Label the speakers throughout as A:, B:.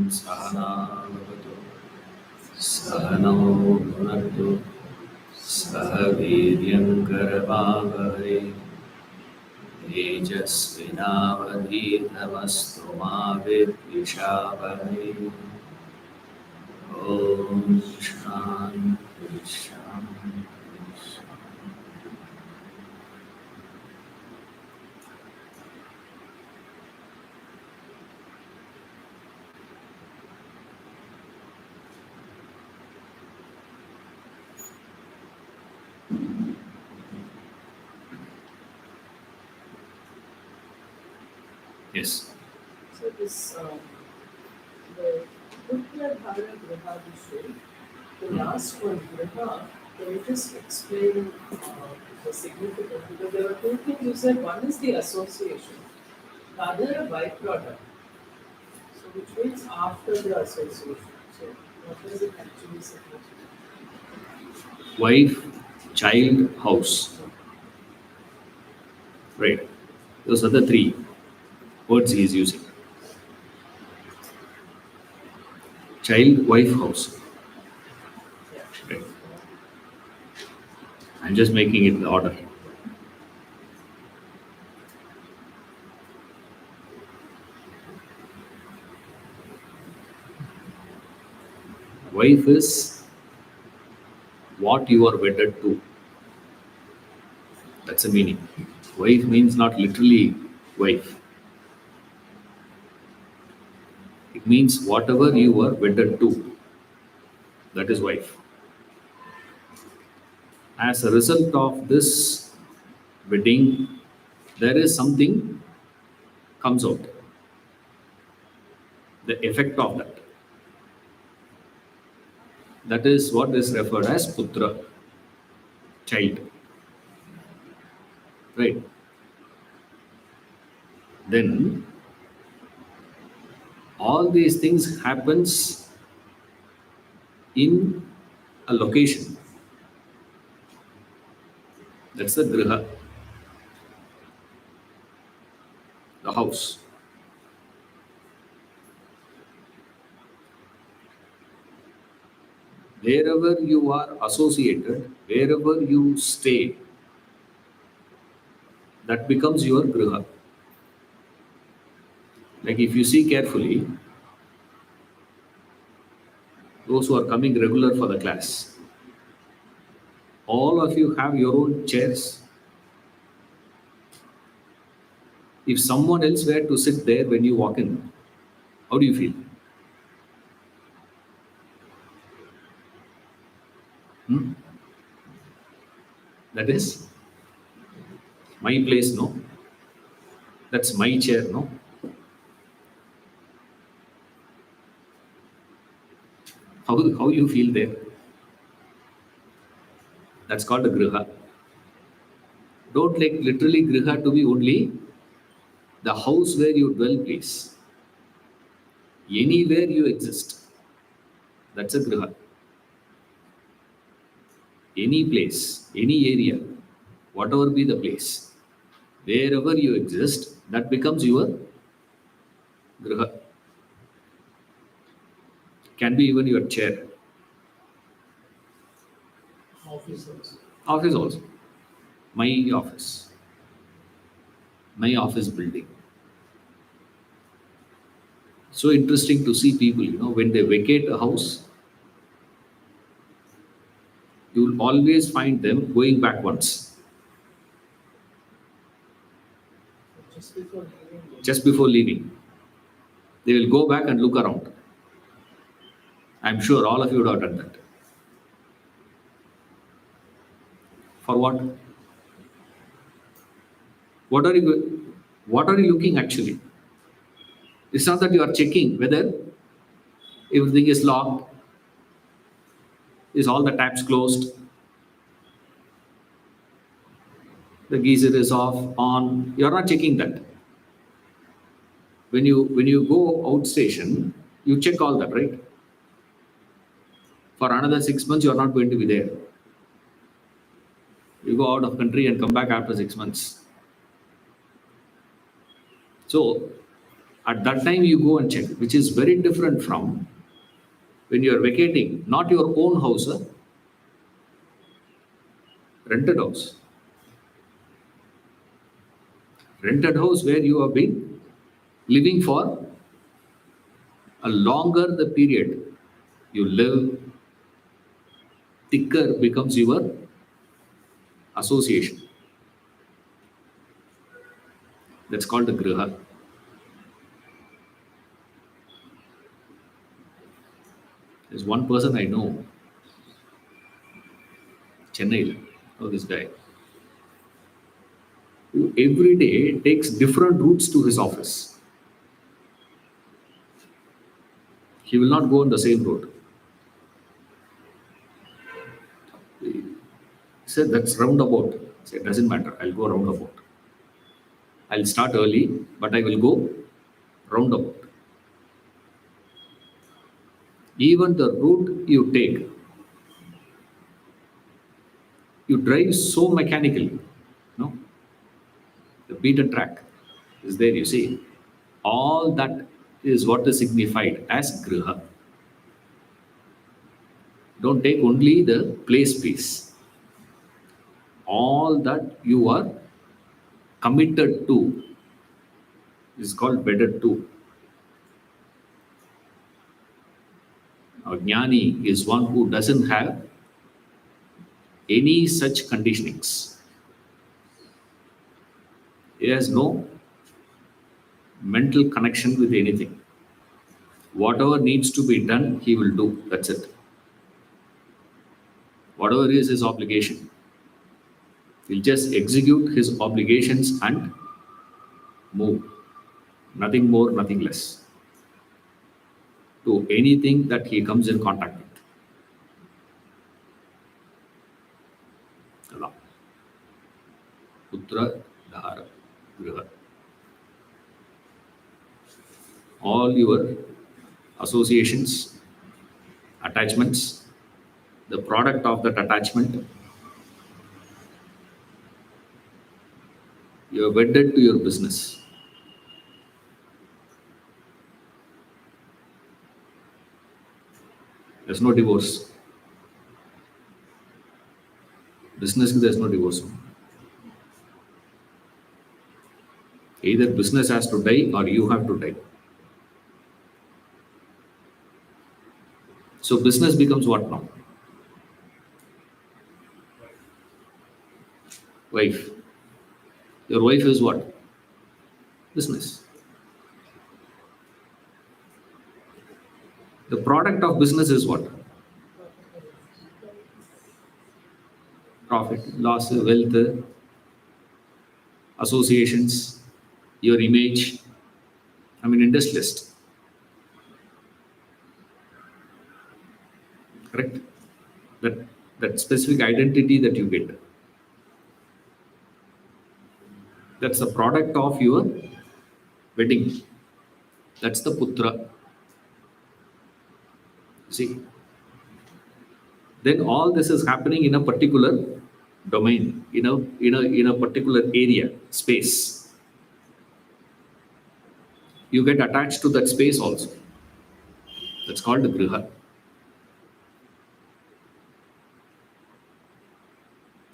A: Sahana Bhavatu Sahano Bhunatu Sahaviryam Karavavahe Tejasvinavadhitamastu ma vidvishavane. Om Shanti Shanti Shanti. Yes.
B: So this the Putya Dhara Graha Vishu, the last one Graha, can you just explain the significance? Because there are two things you said. One is the association, the other a byproduct. So which means after the association. So what does it actually signify?
A: Wife, child, house. Right. Those are the three words he is using. Child, wife, house. Right. I'm just making it the order. Wife is what you are wedded to. That's the meaning. Wife means not literally wife. It means whatever you are wedded to. That is wife. As a result of this wedding, there is something comes out. The effect of that. That is what is referred as putra, child. Right. Then all these things happens in a location. That's the griha, the house. Wherever you are associated, wherever you stay, that becomes your griha. Like if you see carefully, those who are coming regular for the class, all of you have your own chairs. If someone else were to sit there when you walk in, how do you feel? Hmm? That is my place, no? That's my chair, no? How you feel there? That's called a griha. Don't like literally griha to be only the house where you dwell, please. Anywhere you exist, that's a griha. Any place, any area, whatever be the place, wherever you exist, that becomes your griha. Can be even your chair.
B: Office also.
A: Office also. My office. My office building. So interesting to see people, when they vacate a house, you'll always find them going back once,
B: Just before leaving.
A: just before leaving. They will go back and look around. I'm sure all of you would have done that. For what? What are you looking actually? It's not that you are checking whether everything is locked, is all the taps closed, the geyser is off, on. You're not checking that. When you go outstation, you check all that, right? For another 6 months, you're not going to be there. You go out of country and come back after 6 months. So at that time you go and check, which is very different from when you are vacating, not your own house, rented house. Rented house where you have been living for a longer the period you live, thicker becomes your association. That's called the griha. There's one person I know, Chennai, oh this guy, who every day takes different routes to his office. He will not go on the same road. He said that's roundabout. He said, doesn't matter, I'll go roundabout. I'll start early, but I will go roundabout. Even the route you take, you drive so mechanically, no? The beaten track is there, you see. All that is what is signified as griha. Don't take only the place piece. All that you are committed to is called wedded to. Now, jnani is one who doesn't have any such conditionings. He has no mental connection with anything. Whatever needs to be done, he will do. That's it. Whatever is his obligation, he'll just execute his obligations and move. Nothing more, nothing less. To anything that he comes in contact with. Allah. Putra, Dhara, Griha. All your associations, attachments, the product of that attachment, you are wedded to your business. There's no divorce. Business, there's no divorce. Either business has to die or you have to die. So business becomes what now? Wife. Your wife is what? Business. The product of business is what? Profit, loss, wealth, associations, your image. I'm an industrialist. Correct? That specific identity that you get. That's the product of your wedding. That's the putra. See? Then all this is happening in a particular domain, in a particular area, space. You get attached to that space also. That's called the griha.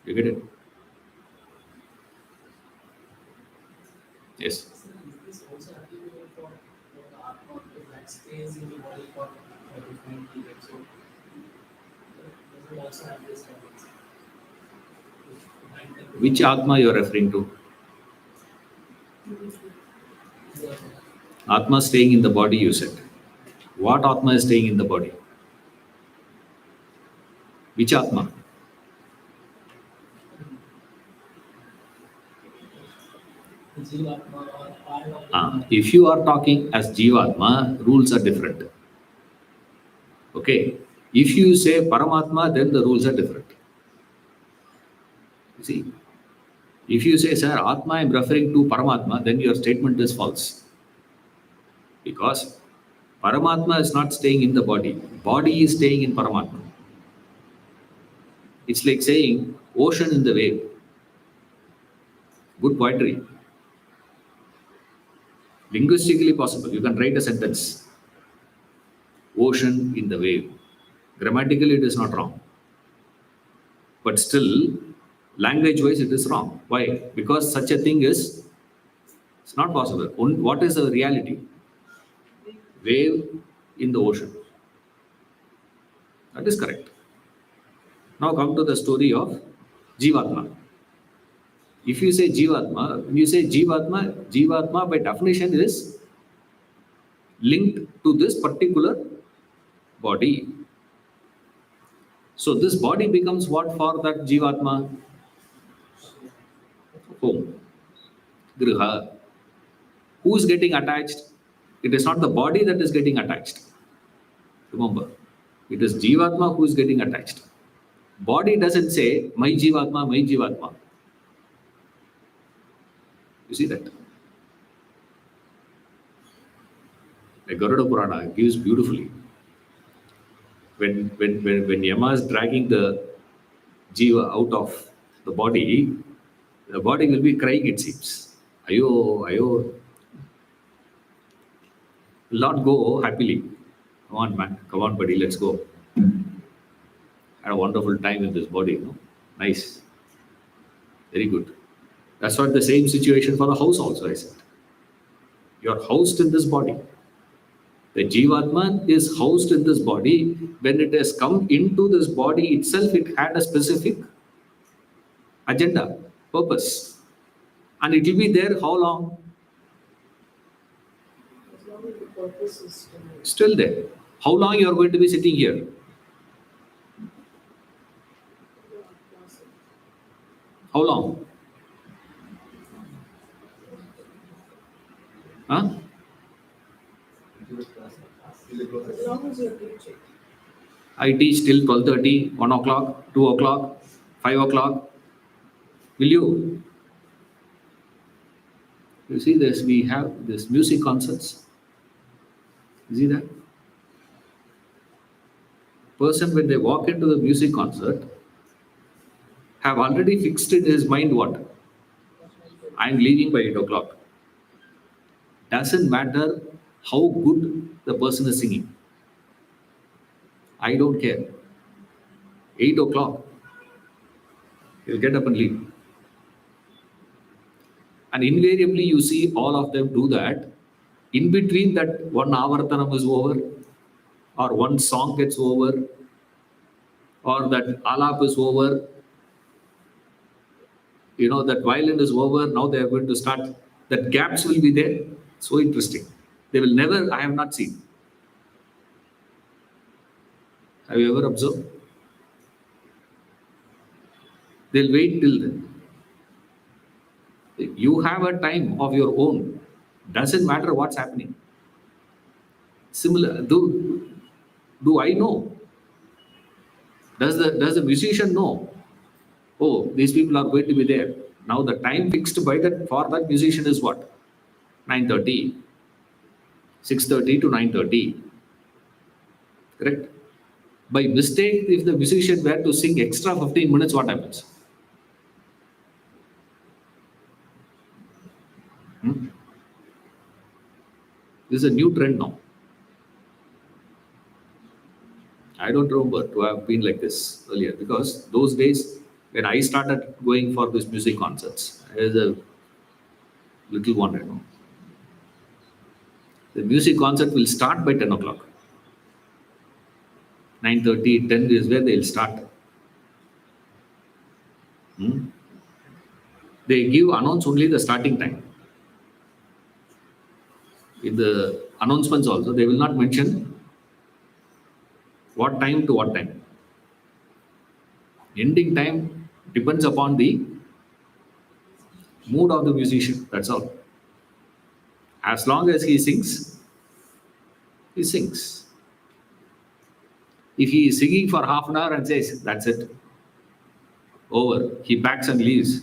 A: You get it? Yes.
C: Is this also applicable for the Atma that stays in the body for a defined period? So, does it also have this tendency?
A: Which Atma you are referring to? Atma staying in the body, you said. What Atma is staying in the body? Which Atma?
C: Jivatma or part of
A: If you are talking as Jivatma, rules are different. Okay. If you say Paramatma, then the rules are different. You see? If you say, sir, Atma, I am referring to Paramatma, then your statement is false. Because Paramatma is not staying in the body. Body is staying in Paramatma. It's like saying ocean in the wave. Good poetry. Linguistically possible. You can write a sentence. Ocean in the wave. Grammatically, it is not wrong. But still, language-wise, it is wrong. Why? Because such a thing is, it's not possible. What is the reality? Wave in the ocean. That is correct. Now come to the story of Jivatma. If you say Jivatma, when you say Jivatma, Jivatma by definition is linked to this particular body. So this body becomes what for that Jivatma? Home. Griha. Who is getting attached? It is not the body that is getting attached. Remember, it is Jivatma who is getting attached. Body doesn't say, my Jivatma, my Jivatma. You see that? The Garuda Purana gives beautifully. When Yama is dragging the Jiva out of the body will be crying, it seems. Ayo, ayo. Will not go happily. Come on, man. Come on, buddy. Let's go. Had a wonderful time in this body. No? Nice. Very good. That's what the same situation for the house also, I said. You are housed in this body. The Jivatma is housed in this body. When it has come into this body itself, it had a specific agenda, purpose. And it will be there how long?
B: As long as the purpose is
A: Still there. How long you are going to be sitting here? How long? Huh?
B: as long as you're teaching.
A: I teach till 12:30, 1 o'clock, 2 o'clock, 5 o'clock. Will you? You see this, we have this music concerts. You see that? Person when they walk into the music concert have already fixed in his mind what? I am leaving by 8 o'clock. Doesn't matter how good the person is singing. I don't care. 8 o'clock, he'll get up and leave. And invariably, you see all of them do that. In between that, one avartanam is over, or one song gets over, or that alap is over. You know, that violin is over. Now they are going to start. That gaps will be there. So interesting. They will never, I have not seen. Have you ever observed? They'll wait till then. You have a time of your own. Doesn't matter what's happening. Similar, do I know? Does the musician know? Oh, these people are going to be there. Now the time fixed by that for that musician is what? 9:30. 6:30 to 9:30. Correct? By mistake, if the musician were to sing extra 15 minutes, what happens? This is a new trend now. I don't remember to have been like this earlier because those days when I started going for these music concerts, as a little one, I know. The music concert will start by 10 o'clock. 9:30, 10 is where they'll start. They announce only the starting time. In the announcements also, they will not mention what time to what time. Ending time depends upon the mood of the musician, that's all. As long as he sings, he sings. If he is singing for half an hour and says, that's it, over, he packs and leaves.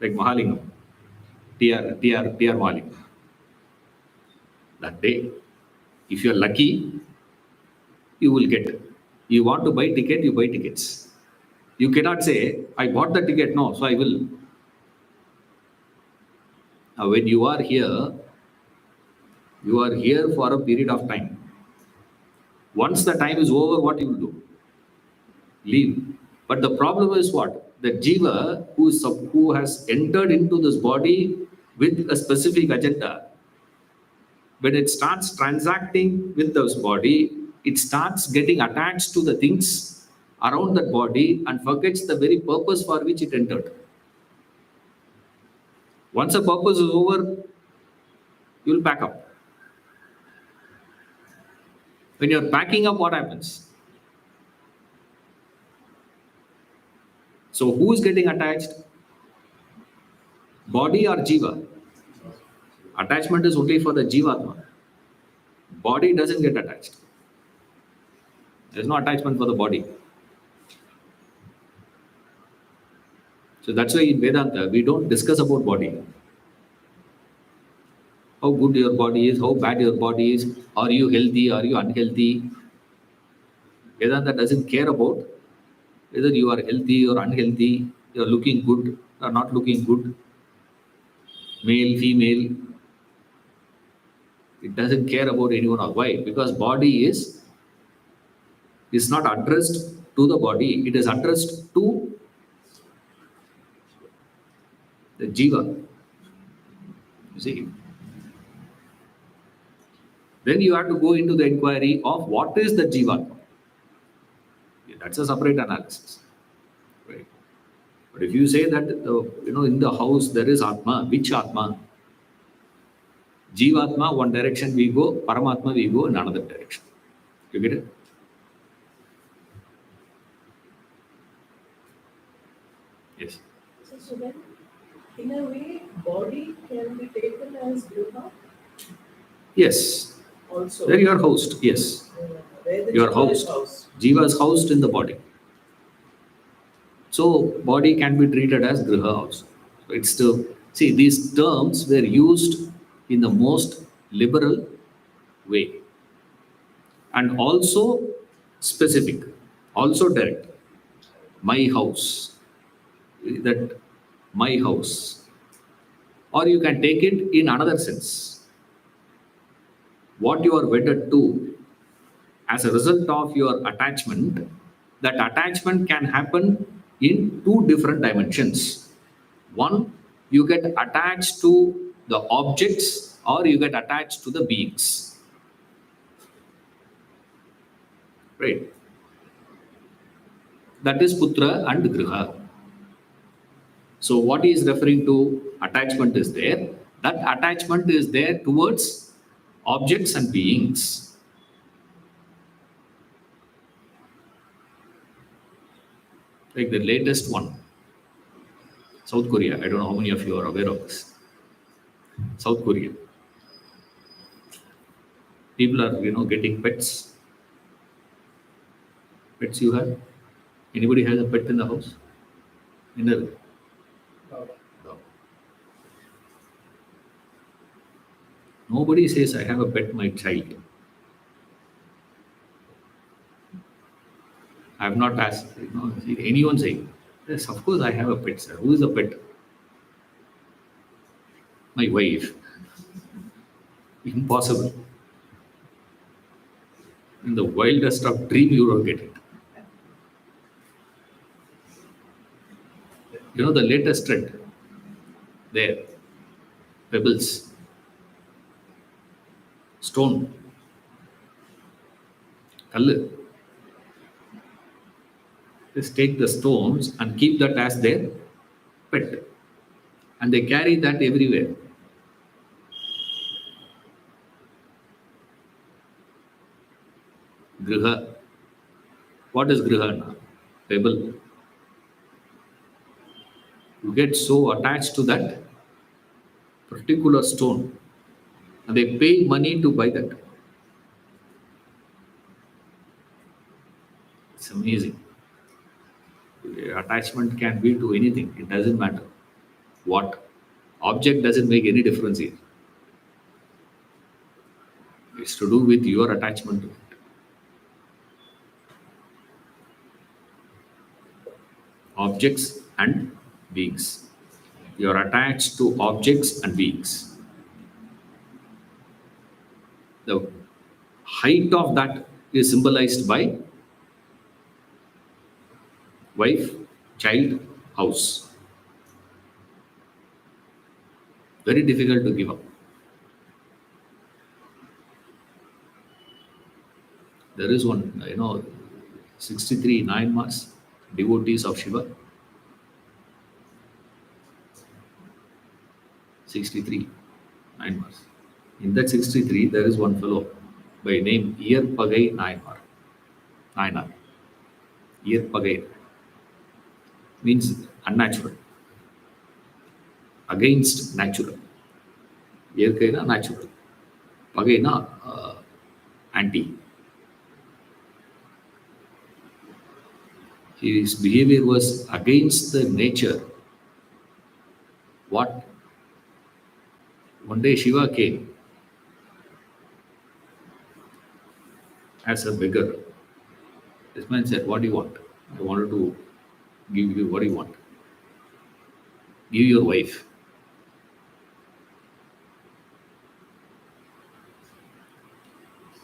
A: Like Mahalingam, TR Mahalingam. That day, if you are lucky, you will get. You want to buy ticket, you buy tickets. You cannot say, I bought the ticket, no, so I will. Now, when you are here for a period of time. Once the time is over, what you will do? Leave. But the problem is what? The jiva who has entered into this body with a specific agenda, when it starts transacting with this body, it starts getting attached to the things around that body and forgets the very purpose for which it entered. Once the purpose is over, you will pack up. When you're packing up, what happens? So who is getting attached? Body or jiva? Attachment is only for the jivatma. Body doesn't get attached. There's no attachment for the body. So that's why in Vedanta, we don't discuss about body. How good your body is, how bad your body is, are you healthy, are you unhealthy? Vedanta doesn't care about whether you are healthy or unhealthy, you are looking good or not looking good, male, female. It doesn't care about anyone or why? Because body is not addressed to the body, it is addressed to the jiva. You see? Then you have to go into the inquiry of what is the jiva. That's a separate analysis. Right? But if you say that in the house there is Atma, which Atma? Jivatma, one direction we go, Paramatma we go in another direction. You get it? Yes.
B: So then, in a way, body can be taken as Griha
A: Yes.
B: also.
A: Where you are housed, yes.
B: Where the
A: You are
B: jiva is
A: housed. Jiva is housed in the body. So body can be treated as Griha also. So it's still, see, these terms were used in the most liberal way. And also specific, also direct. My house. That my house. Or you can take it in another sense. What you are wedded to, as a result of your attachment, that attachment can happen in two different dimensions. One, you get attached to the objects or you get attached to the beings. Right? That is Putra and Griha. So what he is referring to, attachment is there. That attachment is there towards objects and beings. Like the latest one, South Korea. I don't know how many of you are aware of this. South Korea. People are, getting pets. Pets you have? Anybody has a pet in the house? No. Nobody says, I have a pet, my child. I have not asked anyone saying, yes, of course I have a pet, sir. Who is a pet? My wife. Impossible. In the wildest of dream, you will get it. The latest trend there, pebbles, stone, kallu. Just take the stones and keep that as their pet. And they carry that everywhere. Griha. What is Griha now? Pebble. You get so attached to that particular stone. And they pay money to buy that. It's amazing. Attachment can be to anything. It doesn't matter. What? Object doesn't make any difference here. It's to do with your attachment to it. Objects and beings. You are attached to objects and beings. The height of that is symbolized by wife, child, house. Very difficult to give up. There is one, 63 9 devotees of Shiva. 63 9. In that 63, there is one fellow by name Iyarpagai Nayanar. Nayanar. Iyarpagai means unnatural, against natural. Iyarkaina natural. Pagaina anti. His behavior was against the nature. What? One day Shiva came as a beggar. This man said, "What do you want? I wanted to give you what do you want? Give your wife."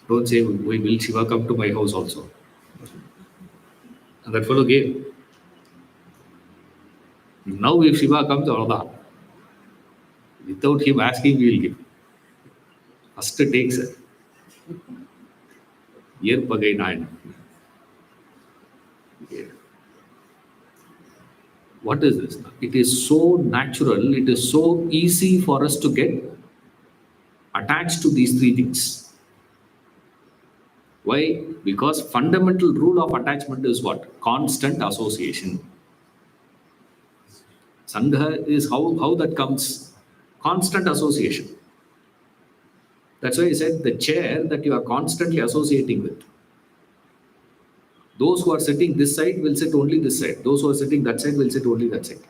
A: Don't say, "We will Shiva come to my house also." And that fellow gave. Now if Shiva comes, Allah, without him asking, we will give. First takes it. Iyarpagai Nayanar. What is this? It is so natural, it is so easy for us to get attached to these three things. Why? Because fundamental rule of attachment is what? Constant association. Sangha is how that comes. Constant association. That's why I said the chair that you are constantly associating with. Those who are sitting this side will sit only this side. Those who are sitting that side will sit only that side.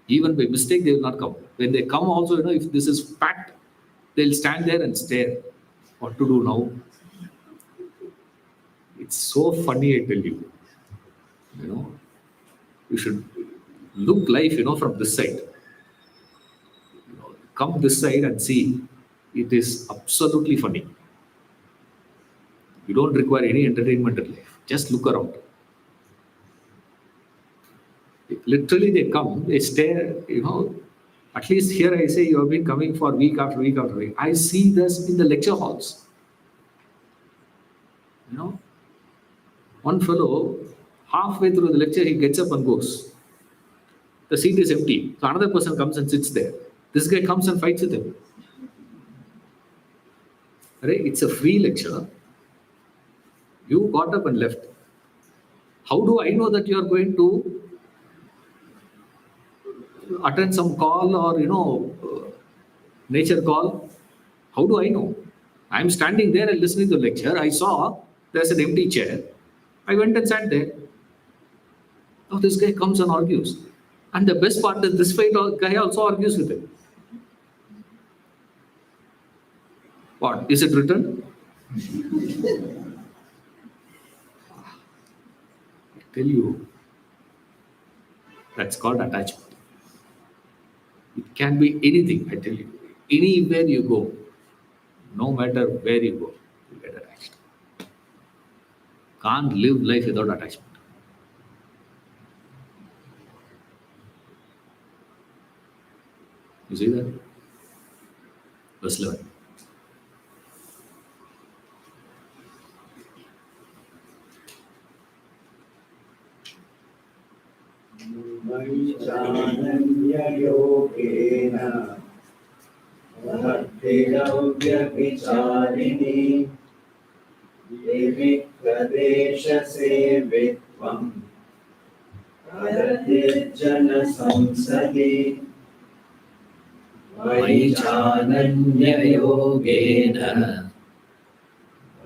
A: Even by mistake, they will not come. When they come also, if this is packed, they'll stand there and stare. What to do now? It's so funny, I tell you. You should look life, from this side. Come this side and see. It is absolutely funny. You don't require any entertainment in life. Just look around. Literally, they come, they stare, At least here I say you have been coming for week after week after week. I see this in the lecture halls. One fellow, halfway through the lecture, he gets up and goes. The seat is empty. So another person comes and sits there. This guy comes and fights with him. Right? It's a free lecture. You got up and left. How do I know that you are going to attend some call or, nature call? How do I know? I'm standing there and listening to the lecture. I saw there's an empty chair. I went and sat there. Now this guy comes and argues. And the best part is this guy also argues with him. What? Is it written? I tell you, that's called attachment. It can be anything, I tell you. Anywhere you go, no matter where you go, you get attached. Can't live life without attachment. You see that? Verse 11.
D: Yogen भक्तिरव्यभिचारिणी विविक्तदेशसेवित्वम् अरतिर्जनसंसदि
A: वैचानन्ययोगेन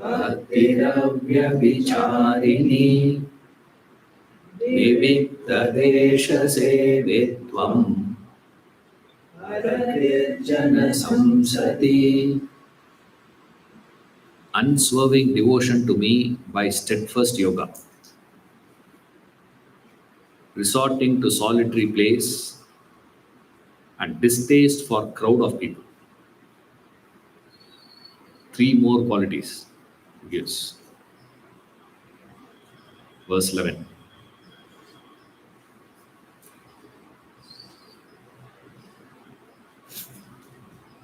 A: भक्तिरव्यभिचारिणी विविक्तदेशसेवित्वम् अरतिर्जनसंसदि. Unswerving devotion to me by steadfast yoga, resorting to solitary place and distaste for crowd of people. 3 more qualities he gives. Verse 11.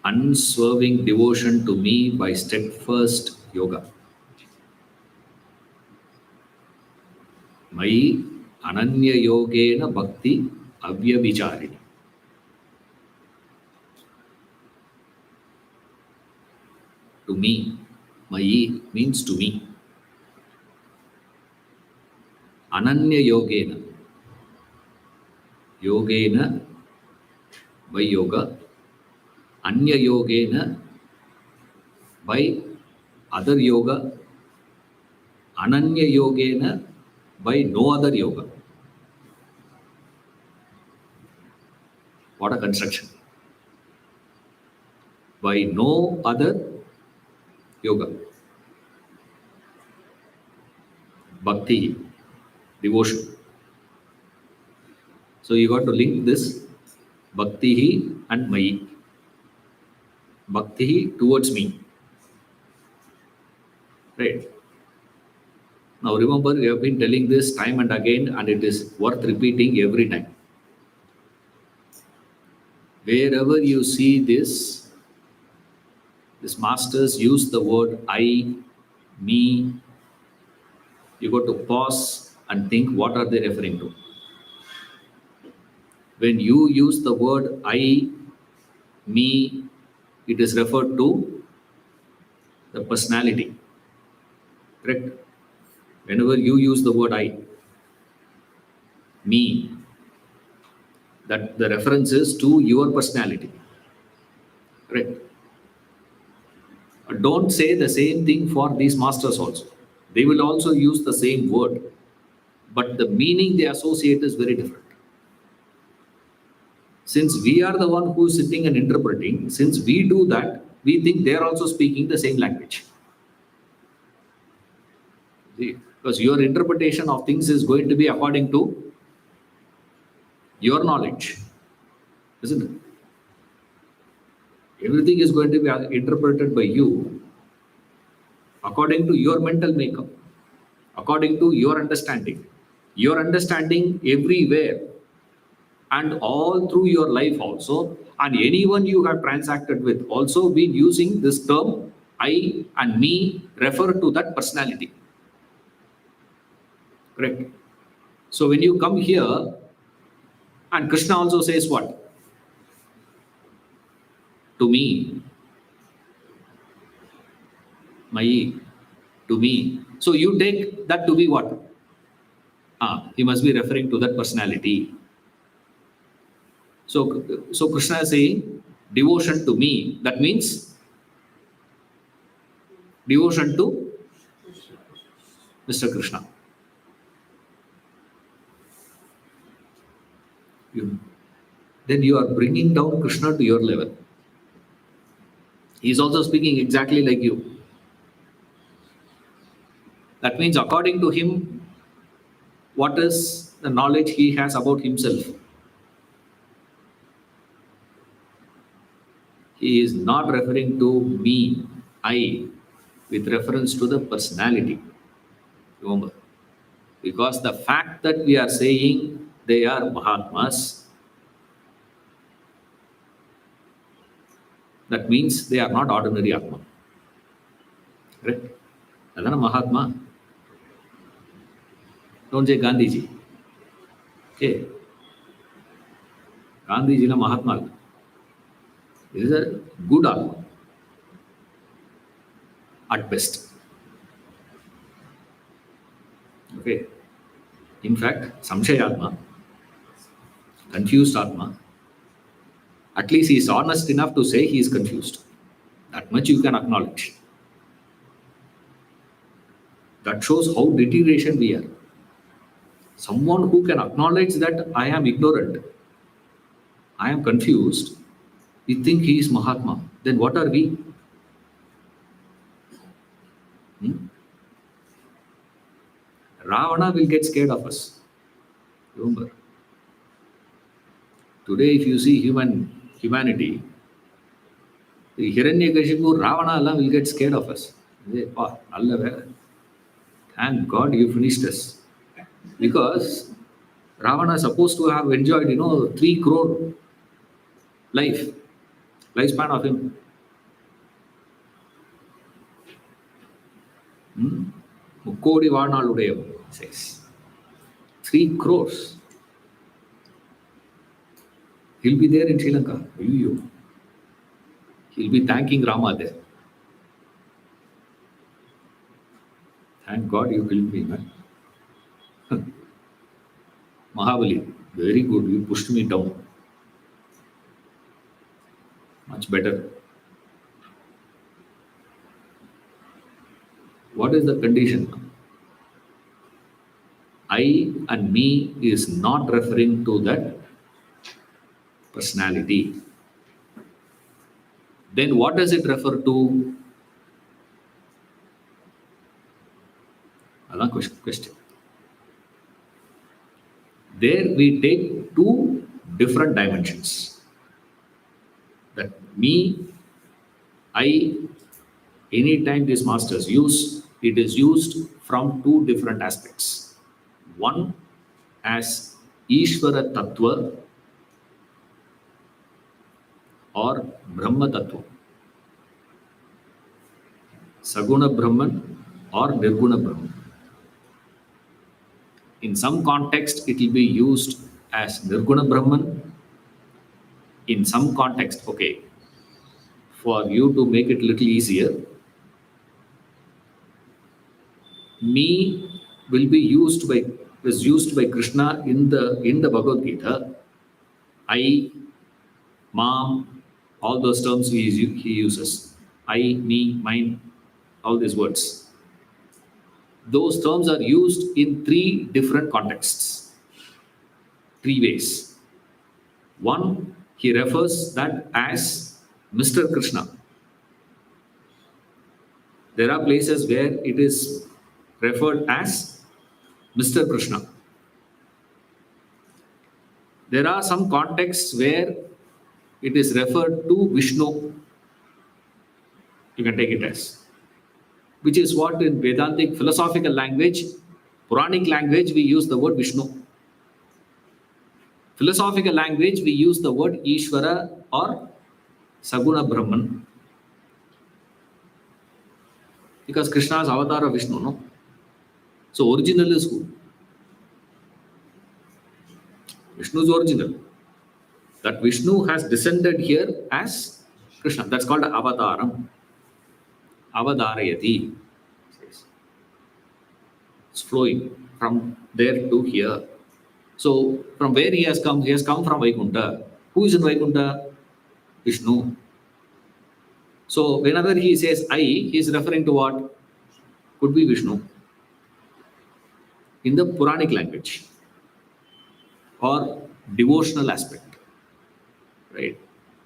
A: Unswerving devotion to me by steadfast yoga. Mai ananya yogena bhakti avyabhicharini. To me, Mai means to me. Ananya yogena. Yogena by yoga. Anya yogena by other yoga. Ananya yogena by no other yoga. What a construction. By no other yoga. Bhakti, devotion. So you got to link this Bhakti and Mai. Bhakti towards me. Right. Now remember, we have been telling this time and again, and it is worth repeating every time. Wherever you see this, these masters use the word I, me. You got to pause and think, what are they referring to? When you use the word I, me, it is referred to the personality. Correct? Whenever you use the word I, me, that the reference is to your personality. Correct? Don't say the same thing for these masters also. They will also use the same word, but the meaning they associate is very different. Since we are the one who is sitting and interpreting, since we do that, we think they are also speaking the same language. See, because your interpretation of things is going to be according to your knowledge, isn't it? Everything is going to be interpreted by you according to your mental makeup, according to your understanding. Your understanding everywhere and all through your life also, and anyone you have transacted with also been using this term I and me refer to that personality. Correct? So when you come here, and Krishna also says what? To me, Mai, to me. So you take that to be what? He must be referring to that personality. So Krishna is saying devotion to me. That means devotion to Mr. Krishna. Then you are bringing down Krishna to your level. He is also speaking exactly like you. That means according to him, what is the knowledge he has about himself? He is not referring to me, I, with reference to the personality. Remember, because the fact that we are saying they are Mahatmas, that means they are not ordinary Atma. Correct? That's not Mahatma. Don't say Gandhiji. Okay. Gandhiji is a Mahatma. This is a good Atma. At best. Okay. In fact, Samshaya Atma, confused Atma, at least he is honest enough to say he is confused. That much you can acknowledge. That shows how deterioration we are. Someone who can acknowledge that I am ignorant, I am confused, we think he is Mahatma. Then what are we? Ravana will get scared of us. Remember. Today, if you see human humanity, the Hiranyakashipu, Ravana will get scared of us. They, "Pa, nalla vela. Thank God you finished us." Because Ravana is supposed to have enjoyed, 3 crore lifespan of him. முக்கோடி வாழ்நாளுடையவன் says 3 crores. He'll be there in Sri Lanka. He'll be thanking Rama there. Thank God you killed me, man. Mahabali, very good. You pushed me down. Much better. What is the condition? I and me is not referring to that personality. Then what does it refer to? Another question. There we take 2 different dimensions. That me, I, anytime these masters use, it is used from 2 different aspects. One as Ishvara Tattva or Brahma Tattva. Saguna Brahman or Nirguna Brahman. In some context, it will be used as Nirguna Brahman. In some context, okay, for you to make it a little easier, me will be used by Krishna in the Bhagavad Gita. I, mom, all those terms he uses. I, me, mine, all these words. Those terms are used in 3 different contexts, 3 ways. One, he refers that as Mr. Krishna. There are places where it is referred as Mr. Krishna. There are some contexts where it is referred to Vishnu. You can take it as. Which is what in Vedantic philosophical language, Puranic language, we use the word Vishnu. Philosophical language, we use the word Ishvara or Saguna Brahman. Because Krishna is avatar of Vishnu, no? So original is who? Vishnu is original. That Vishnu has descended here as Krishna. That's called avataram. Avadarayati. It's flowing from there to here. So from where he has come from Vaikuntha. Who is in Vaikuntha? Vishnu. So whenever he says I, he is referring to what? Could be Vishnu. In the Puranic language or devotional aspect. Right?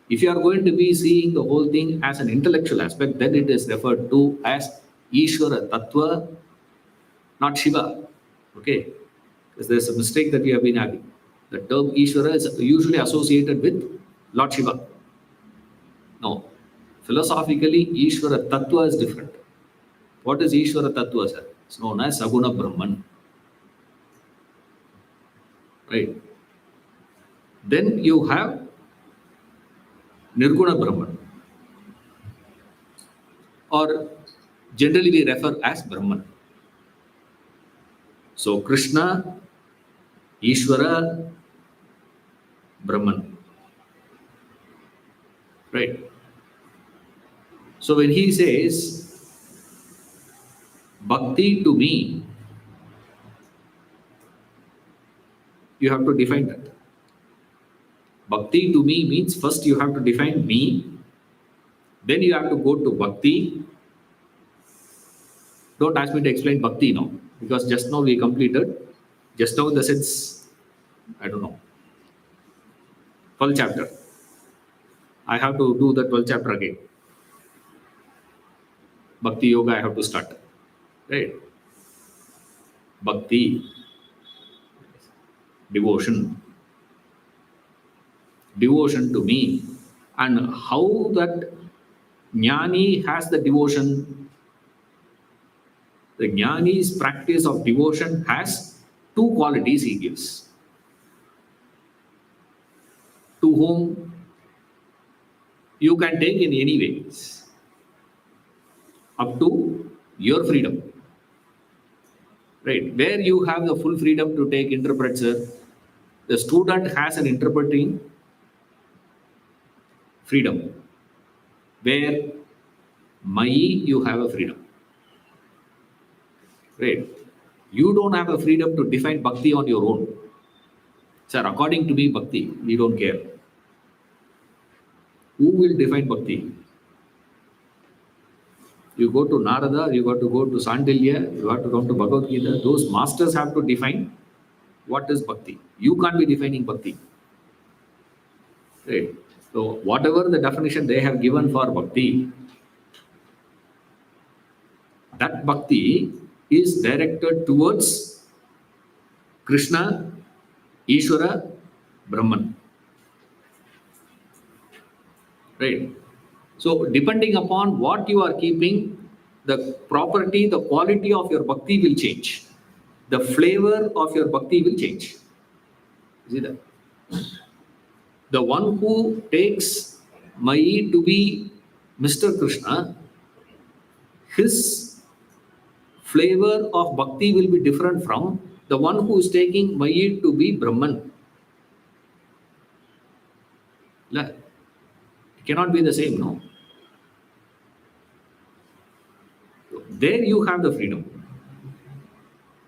A: If you are going to be seeing the whole thing as an intellectual aspect, then it is referred to as Ishvara Tattva, not Shiva. Okay? Because there's a mistake that we have been having. The term Ishvara is usually associated with Lord Shiva. No. Philosophically, Ishvara Tattva is different. What is Ishvara Tattva, sir? It's known as Saguna Brahman. Right? Then you have Nirguna Brahman, or generally we refer as Brahman. So Krishna, Ishvara, Brahman. Right? So when he says, Bhakti to me, you have to define that. Bhakti to me means first you have to define me, then you have to go to Bhakti. Don't ask me to explain Bhakti now, because just now we completed, just now in the sense, I don't know, 12th chapter. I have to do the 12th chapter again. Bhakti Yoga I have to start. Right? Bhakti, devotion. Devotion to me. And how that jnani has the devotion, the jnani's practice of devotion has two qualities he gives. To whom you can take in any ways, up to your freedom. Right? Where you have the full freedom to take interpreter, the student has an interpreting freedom. Where Mayi, you have a freedom. Right? You don't have a freedom to define bhakti on your own. Sir, according to me, bhakti, we don't care. Who will define bhakti? You go to Narada, you got to go to Sandilya, you have to come to Bhagavad Gita. Those masters have to define what is bhakti. You can't be defining bhakti. Right? So, whatever the definition they have given for bhakti, that bhakti is directed towards Krishna, Ishvara, Brahman. Right? So, depending upon what you are keeping, the property, the quality of your bhakti will change. The flavor of your bhakti will change. See that? The one who takes Mayi to be Mr. Krishna, his flavor of bhakti will be different from the one who is taking Mayi to be Brahman. It cannot be the same, no? There you have the freedom.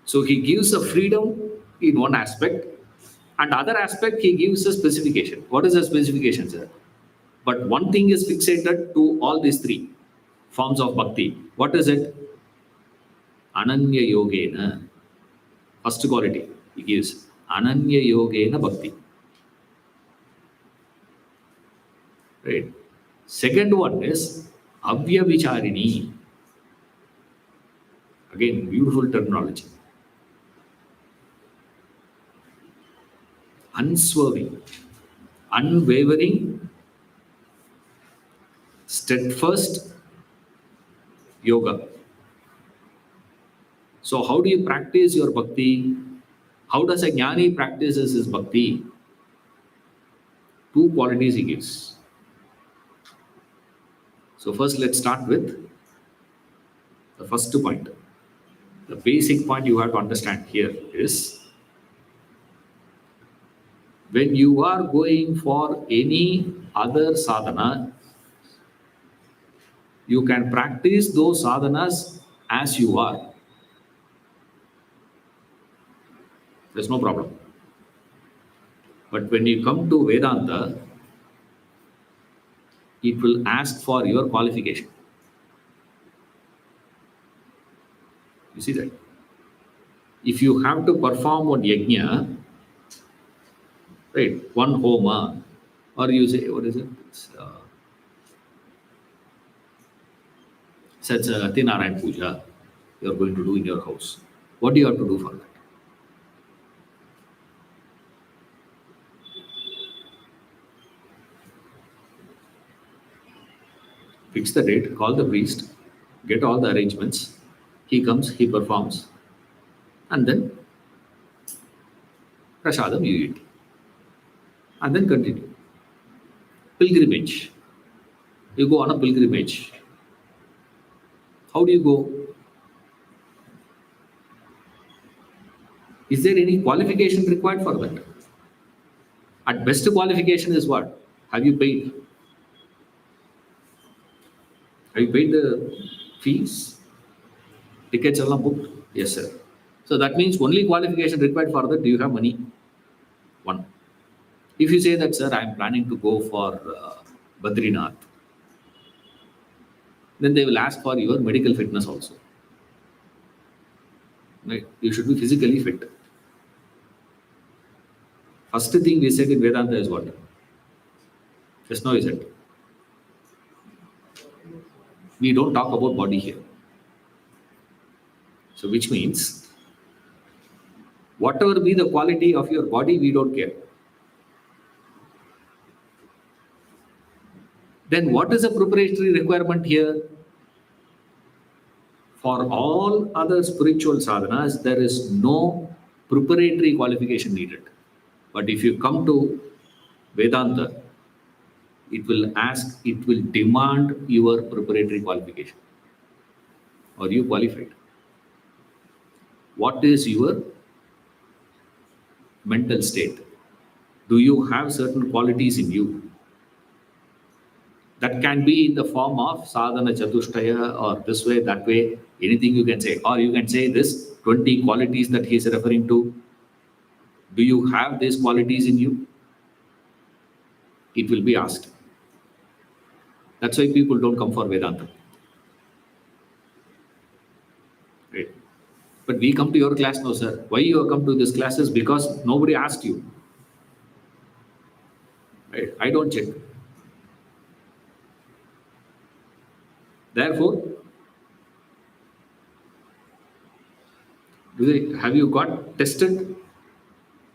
A: So he gives a freedom in one aspect, and other aspect he gives a specification. What is the specification, sir? But one thing is fixated to all these three forms of bhakti. What is it? Ananya yogena. First quality he gives. Ananya yogena bhakti. Right. Second one is avyavicharini. Again, beautiful terminology. Unswerving, unwavering, steadfast yoga. So, how do you practice your bhakti? How does a jnani practices his bhakti? Two qualities he gives. So, first let's start with the first point. The basic point you have to understand here is when you are going for any other sadhana, you can practice those sadhanas as you are. There's no problem. But when you come to Vedanta, it will ask for your qualification. You see that? If you have to perform one yajna, right, one homa, or you say, what is it? Such a Satyinarayan puja you are going to do in your house. What do you have to do for that? Fix the date, call the priest, get all the arrangements. He comes, he performs, and then prasadam you eat. And then continue. Pilgrimage. You go on a pilgrimage. How do you go? Is there any qualification required for that? At best qualification is what? Have you paid? Have you paid the fees? Tickets are booked? Yes, sir. So that means only qualification required for that, do you have money? One. If you say that, sir, I am planning to go for Badrinath, then they will ask for your medical fitness also. Right? You should be physically fit. First thing we said in Vedanta is what? Just now is it? We don't talk about body here. So which means, whatever be the quality of your body, we don't care. Then what is a preparatory requirement here? For all other spiritual sadhanas, there is no preparatory qualification needed. But if you come to Vedanta, it will demand your preparatory qualification. Are you qualified? What is your mental state? Do you have certain qualities in you? That can be in the form of sadhana chatushtaya or this way, that way, anything you can say. Or you can say this 20 qualities that he is referring to. Do you have these qualities in you? It will be asked. That's why people don't come for Vedanta. Right? But we come to your class now, sir. Why you have come to this class is because nobody asked you. Right? I don't check. Therefore, have you got tested?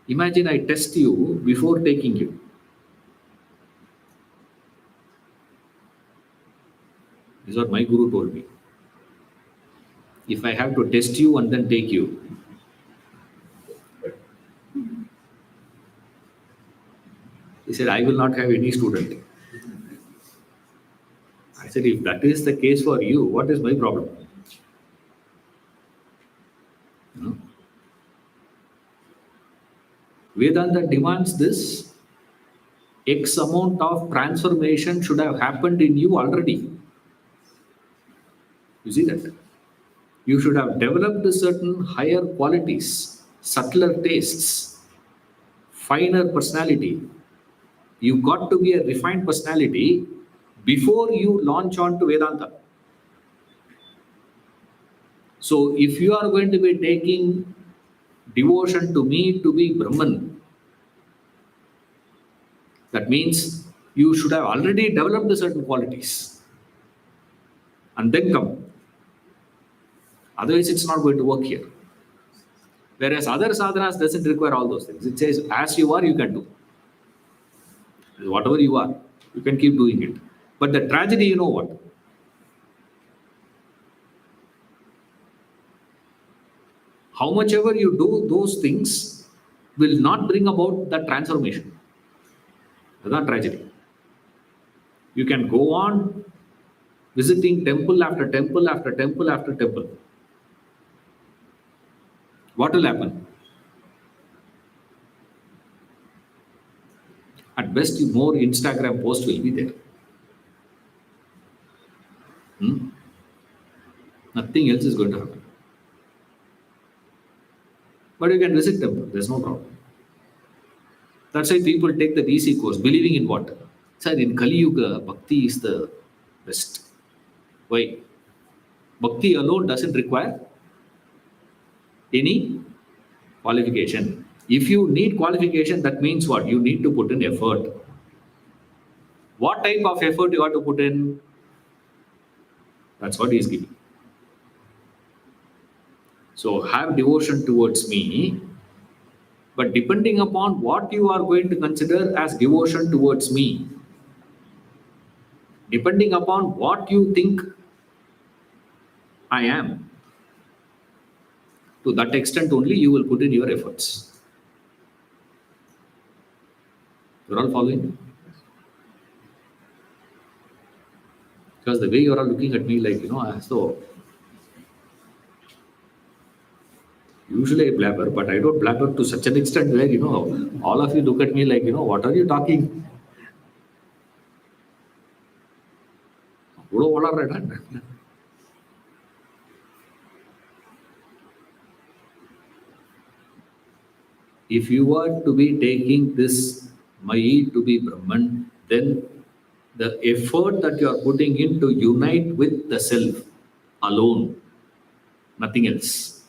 A: Imagine I test you before taking you. This is what my guru told me. If I have to test you and then take you, he said, I will not have any student. I said, if that is the case for you, what is my problem? You know? Vedanta demands this. X amount of transformation should have happened in you already. You see that? You should have developed certain higher qualities, subtler tastes, finer personality. You got to be a refined personality before you launch on to Vedanta. So if you are going to be taking devotion to me to be Brahman, that means you should have already developed certain qualities and then come. Otherwise, it's not going to work here. Whereas other sadhanas doesn't require all those things. It says, as you are, you can do. Whatever you are, you can keep doing it. But the tragedy, you know what? How much ever you do those things will not bring about the transformation. That's not tragedy. You can go on visiting temple after temple after temple after temple. What will happen? At best, more Instagram posts will be there. Nothing else is going to happen. But you can visit temple, there's no problem. That's why people take the DC course, believing in what? Sir, in Kali Yuga, Bhakti is the best. Why? Bhakti alone doesn't require any qualification. If you need qualification, that means what? You need to put in effort. What type of effort you have to put in? That's what he is giving. So have devotion towards me, but depending upon what you are going to consider as devotion towards me, depending upon what you think I am, to that extent only you will put in your efforts. You're all following? Because the way you're all looking at me like, as though usually I blabber, but I don't blabber to such an extent where, all of you look at me like, what are you talking? If you are to be taking this Mayi to be Brahman, then the effort that you are putting in to unite with the self alone, nothing else.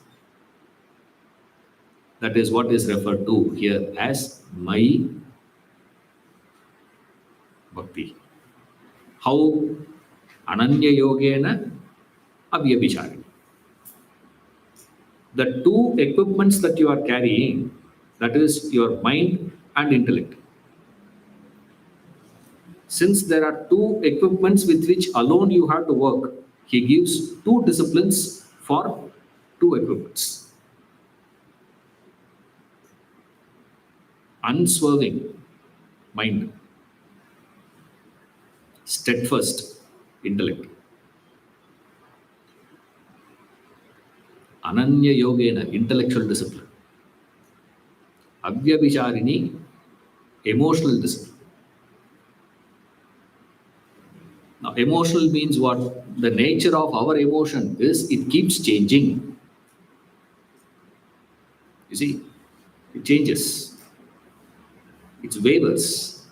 A: That is what is referred to here as Mayi Bhakti. How Ananya Yogena Avyabhichari. The two equipments that you are carrying, that is your mind and intellect. Since there are two equipments with which alone you have to work, he gives two disciplines for two equipments. Unswerving mind, steadfast intellect. Ananya Yogena, intellectual discipline. Avyabhicharini, emotional discipline. Now, emotional means what? The nature of our emotion is it keeps changing. You see, it changes, it wavers.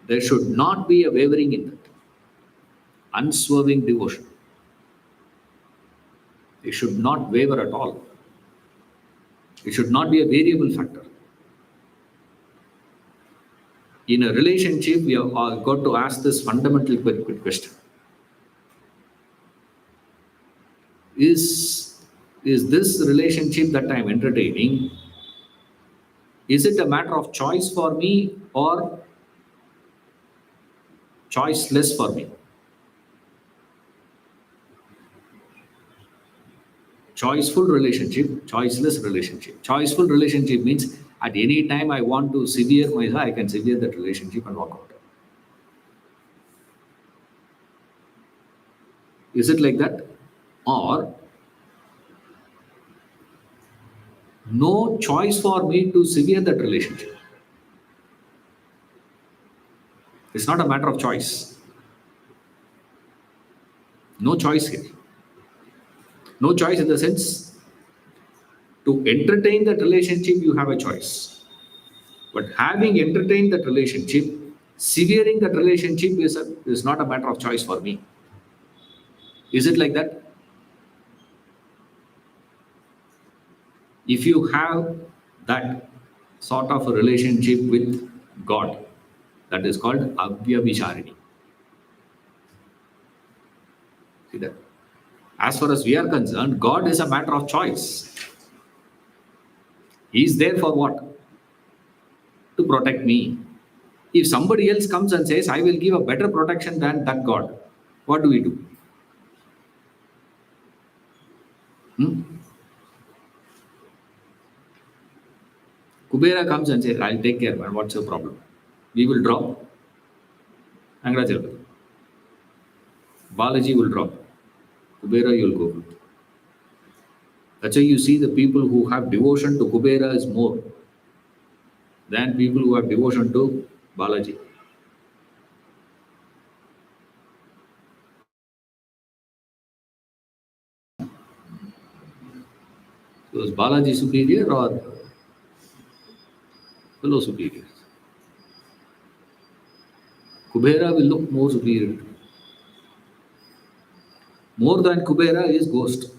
A: There should not be a wavering in that. Unswerving devotion. It should not waver at all. It should not be a variable factor. In a relationship, we have got to ask this fundamental question. Is this relationship that I am entertaining, is it a matter of choice for me or choiceless for me? Choiceful relationship, choiceless relationship. Choiceful relationship means at any time I want to sever myself, I can sever that relationship and walk out. Is it like that? Or no choice for me to sever that relationship? It's not a matter of choice. No choice here. No choice in the sense to entertain that relationship, you have a choice. But having entertained that relationship, severing that relationship is not a matter of choice for me. Is it like that? If you have that sort of a relationship with God, that is called Avyabhicharini. See that? As far as we are concerned, God is a matter of choice. He is there for what? To protect me. If somebody else comes and says, I will give a better protection than that God, what do we do? Kubera comes and says, I'll take care, man. What's your problem? We will drop. Angarachalam. Balaji will drop. Kubera, you'll go. That's why you see the people who have devotion to Kubera is more than people who have devotion to Balaji. So is Balaji superior or fellow superiors? Kubera will look more superior. More than Kubera is ghost.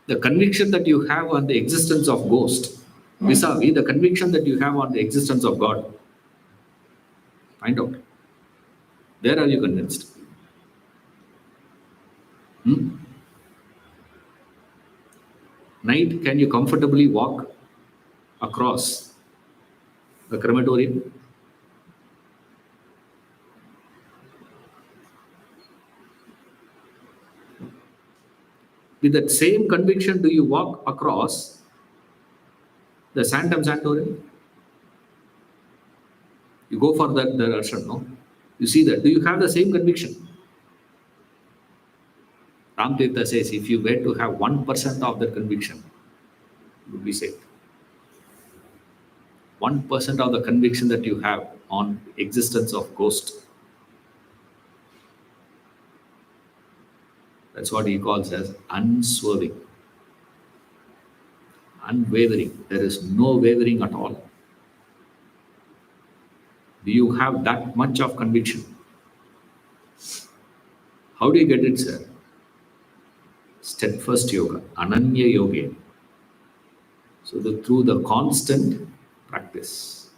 A: The conviction that you have on the existence of ghost, vis-a-vis the conviction that you have on the existence of God. Find out. Where are you convinced? Night, can you comfortably walk across the crematorium? With that same conviction, do you walk across the Sanctum Sanctorum? You go for that darshan, no? You see that. Do you have the same conviction? Ram Tirtha says, if you were to have 1% of that conviction, you would be saved. 1% of the conviction that you have on existence of ghost. That's what he calls as unswerving, unwavering. There is no wavering at all. Do you have that much of conviction? How do you get it, sir? Steadfast yoga, ananya yoga. So through the constant practice.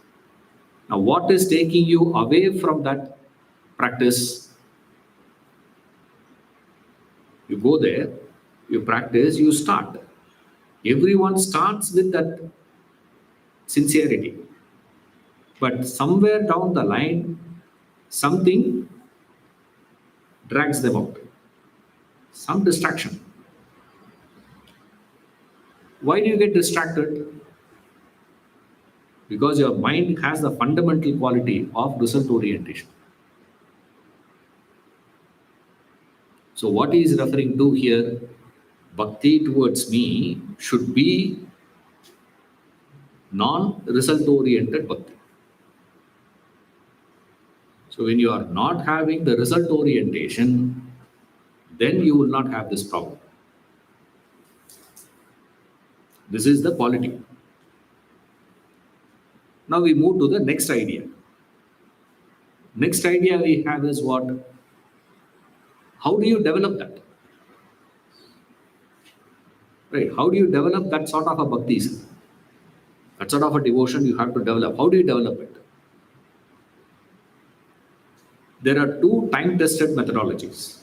A: Now, what is taking you away from that practice? You go there, you practice, you start. Everyone starts with that sincerity. But somewhere down the line, something drags them out, some distraction. Why do you get distracted? Because your mind has the fundamental quality of result orientation. So, what he is referring to here, bhakti towards me should be non result oriented bhakti. So, when you are not having the result orientation, then you will not have this problem. This is the quality. Now we move to the next idea. Next idea we have is what? How do you develop that? Right? How do you develop that sort of a bhakti? That sort of a devotion you have to develop. How do you develop it? There are two time-tested methodologies.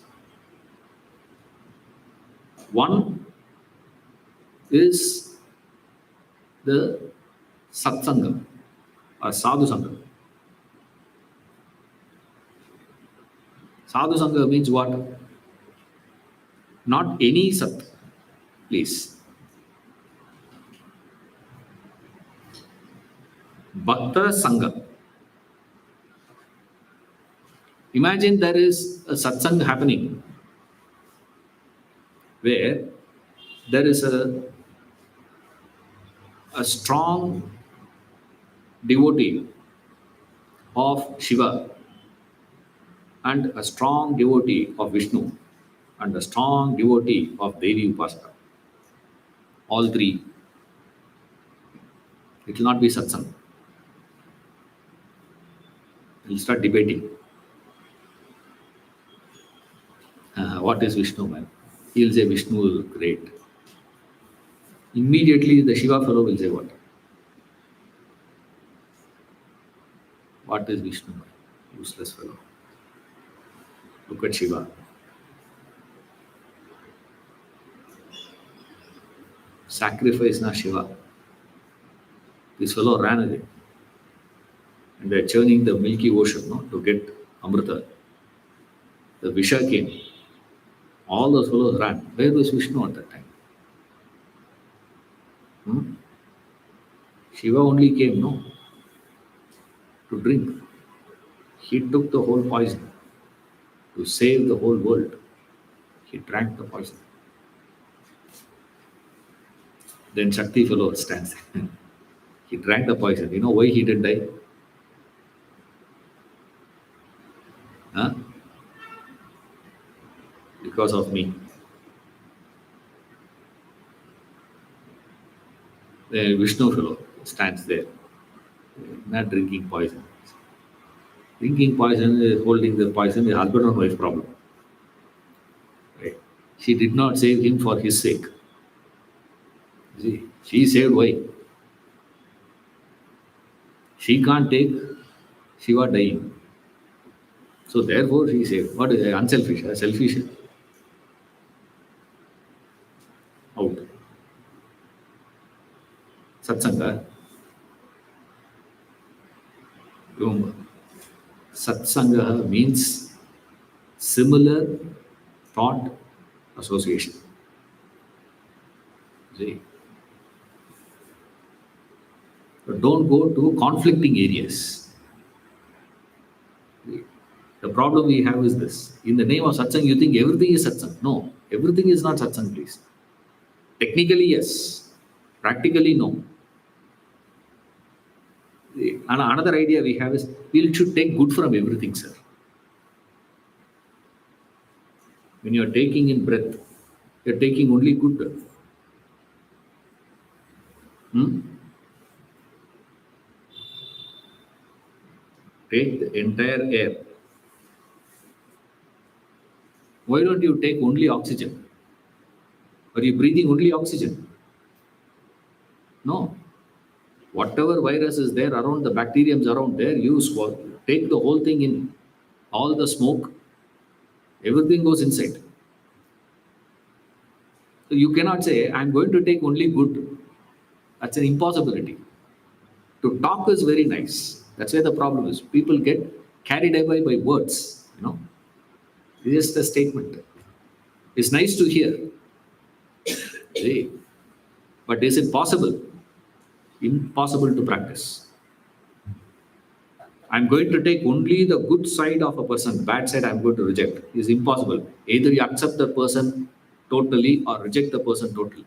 A: One is the satsanga or sadhu sangha. Sadhu sangha means what? Not any sat, please. Bhakta sangha. Imagine there is a satsang happening where there is a strong devotee of Shiva and a strong devotee of Vishnu and a strong devotee of Devi Upasana. All three. It will not be satsang. We'll start debating. What is Vishnu, man? He'll say Vishnu is great. Immediately the Shiva fellow will say what? What is Vishnu, man? Useless fellow. Look at Shiva. Sacrifice na Shiva. This fellow ran away. And they're churning the milky ocean, no, to get Amrita. The Visha came. All those fellows ran. Where was Vishnu at that time? Shiva only came, no, to drink. He took the whole poison to save the whole world. He drank the poison. Then Shakti fellow stands. He drank the poison. You know why he didn't die? Huh? Because of me. The Vishnu fellow stands there, not drinking poison. Drinking poison is holding the poison, the husband and wife problem. Right? She did not save him for his sake. See, she saved why? She can't take Shiva dying. So therefore she saved. What is it? Unselfish, selfish. Out. Satsanga. Remember, Satsanga means similar thought association. See? But don't go to conflicting areas. The problem we have is this. In the name of satsang, you think everything is satsang. No, everything is not satsang, please. Technically, yes. Practically, no. And another idea we have is we should take good from everything, sir. When you are taking in breath, you are taking only good. Take the entire air. Why don't you take only oxygen? Are you breathing only oxygen? No. Whatever virus is there around, the bacteriums around there, take the whole thing in. All the smoke, everything goes inside. So you cannot say, I'm going to take only good. That's an impossibility. To talk is very nice. That's where the problem is. People get carried away by words. It's just a statement. It's nice to hear, hey, but is it possible? Impossible to practice. I'm going to take only the good side of a person, bad side I'm going to reject. It's impossible. Either you accept the person totally or reject the person totally.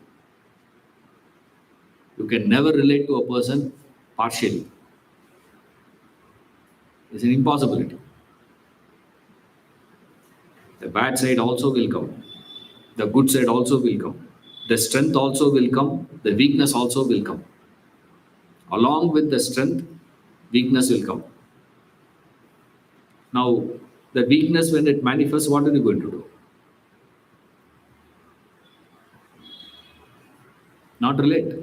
A: You can never relate to a person partially. It's an impossibility. The bad side also will come. The good side also will come. The strength also will come. The weakness also will come. Along with the strength, weakness will come. Now, the weakness, when it manifests, what are you going to do? Not relate.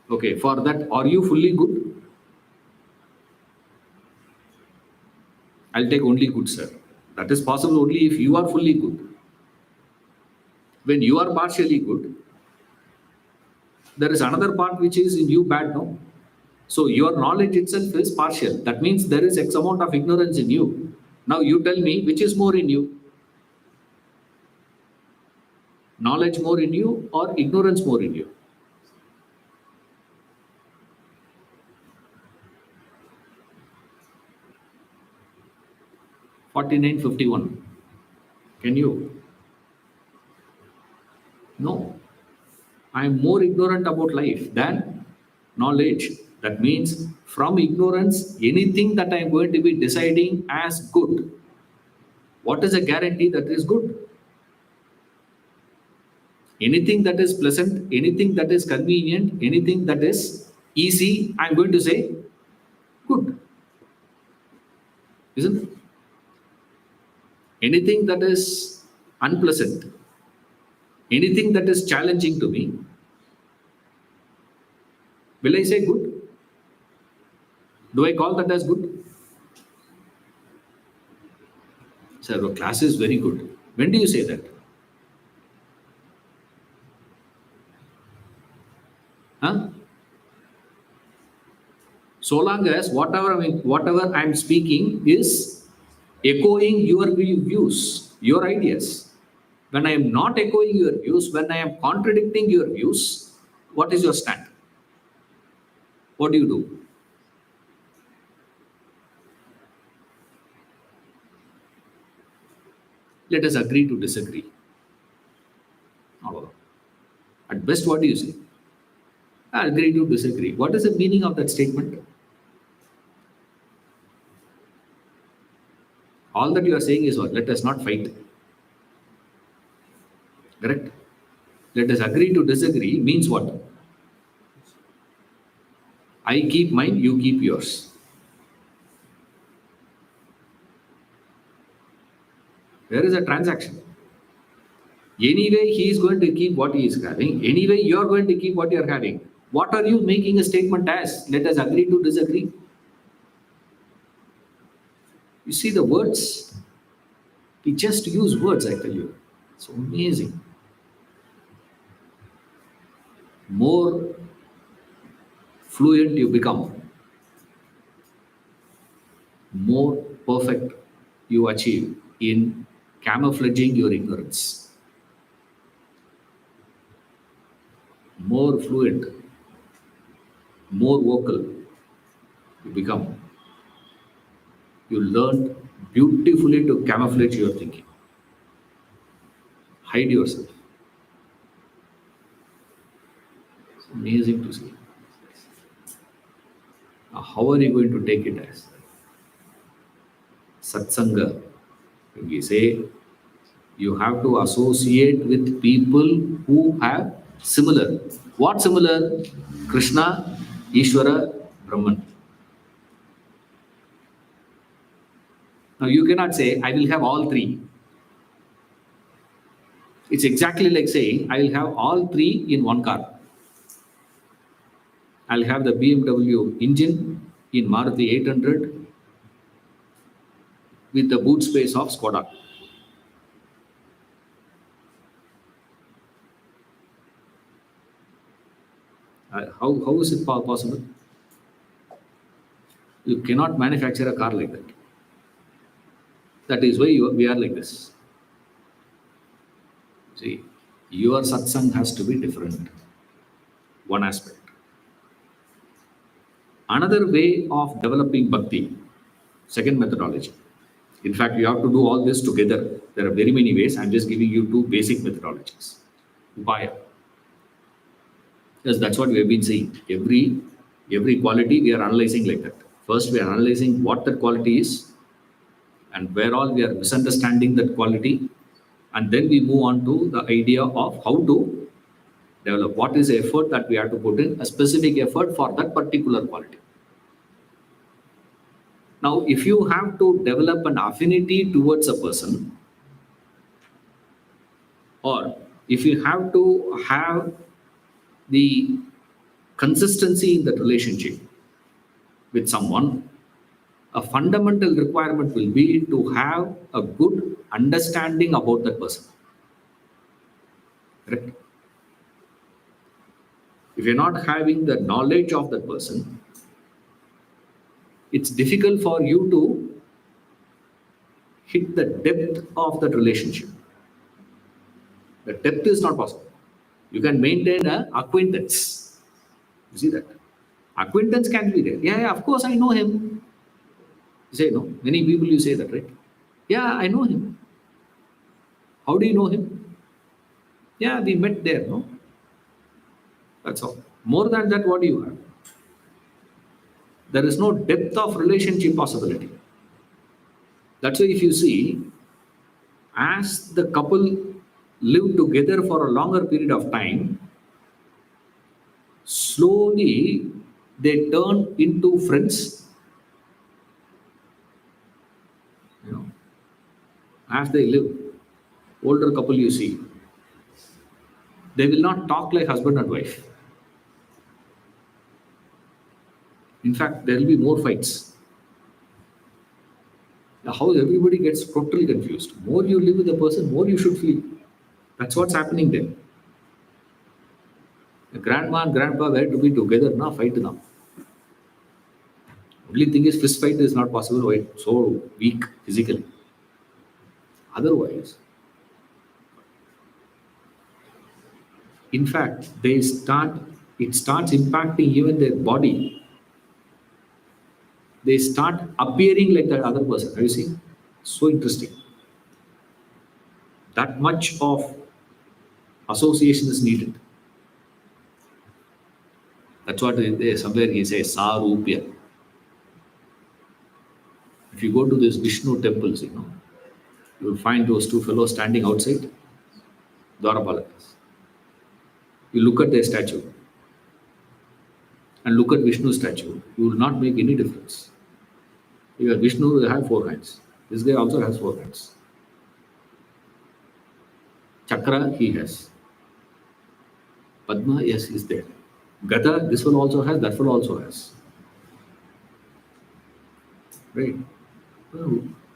A: Okay, for that, are you fully good? I'll take only good, sir. That is possible only if you are fully good. When you are partially good, there is another part which is in you bad, no? So your knowledge itself is partial. That means there is X amount of ignorance in you. Now you tell me which is more in you? Knowledge more in you or ignorance more in you? $49.51. Can you? No. I am more ignorant about life than knowledge. That means from ignorance, anything that I am going to be deciding as good, what is a guarantee that is good? Anything that is pleasant, anything that is convenient, anything that is easy, I'm going to say good. Isn't it? Anything that is unpleasant, anything that is challenging to me, will I say good? Do I call that as good? Sir, your class is very good. When do you say that? Huh? So long as whatever I'm speaking is echoing your views, your ideas. When I am not echoing your views, when I am contradicting your views, what is your stand? What do you do? Let us agree to disagree. Or at best, what do you say? I agree to disagree. What is the meaning of that statement? All that you are saying is what? Let us not fight. Correct? Let us agree to disagree means what? I keep mine, you keep yours. There is a transaction. Anyway, he is going to keep what he is having. Anyway, you are going to keep what you are having. What are you making a statement as? Let us agree to disagree. You see the words? We just use words, I tell you. It's amazing. More fluent you become, more perfect you achieve in camouflaging your ignorance. More fluent, more vocal you become. You learn beautifully to camouflage your thinking. Hide yourself. It's amazing to see. Now, how are you going to take it as? Satsanga. We say you have to associate with people who have similar. What similar? Krishna, Ishvara, Brahman. Now you cannot say, I will have all three. It's exactly like saying, I will have all three in one car. I'll have the BMW engine in Maruti 800 with the boot space of Skoda. How is it possible? You cannot manufacture a car like that. That is why we are like this. See, your satsang has to be different. One aspect. Another way of developing bhakti, second methodology. In fact, you have to do all this together. There are very many ways. I'm just giving you two basic methodologies. Upaya. Yes, that's what we have been saying. Every quality we are analyzing like that. First, we are analyzing what that quality is and where all we are misunderstanding that quality, and then we move on to the idea of how to develop. What is the effort that we have to put in? A specific effort for that particular quality. Now, if you have to develop an affinity towards a person, or if you have to have the consistency in that relationship with someone, a fundamental requirement will be to have a good understanding about that person. Correct? If you're not having the knowledge of that person, it's difficult for you to hit the depth of that relationship. The depth is not possible. You can maintain an acquaintance. You see that? Acquaintance can be there. Yeah, of course I know him. You say no. Many people you say that, right? Yeah, I know him. How do you know him? Yeah, we met there, no? That's all. More than that, what do you have? There is no depth of relationship possibility. That's why if you see, as the couple live together for a longer period of time, slowly they turn into friends. You know, as they live, older couple you see, they will not talk like husband and wife. In fact, there will be more fights. Now, how everybody gets totally confused. More you live with a person, more you should feel. That's what's happening there. The grandma and grandpa were to be together, now fight now. Only thing is, fist fight is not possible. Why? So weak physically. Otherwise, in fact, it starts impacting even their body. They start appearing like that other person. Have you seen? So interesting. That much of association is needed. That's what somewhere he says, Sarupya. If you go to these Vishnu temples, you will find those two fellows standing outside Dwarapalakas. You look at their statue and look at Vishnu's statue, you will not make any difference. Because Vishnu will have 4 hands. This guy also has 4 hands. Chakra, he has. Padma, yes, is there. Gada, this one also has, that one also has. Right?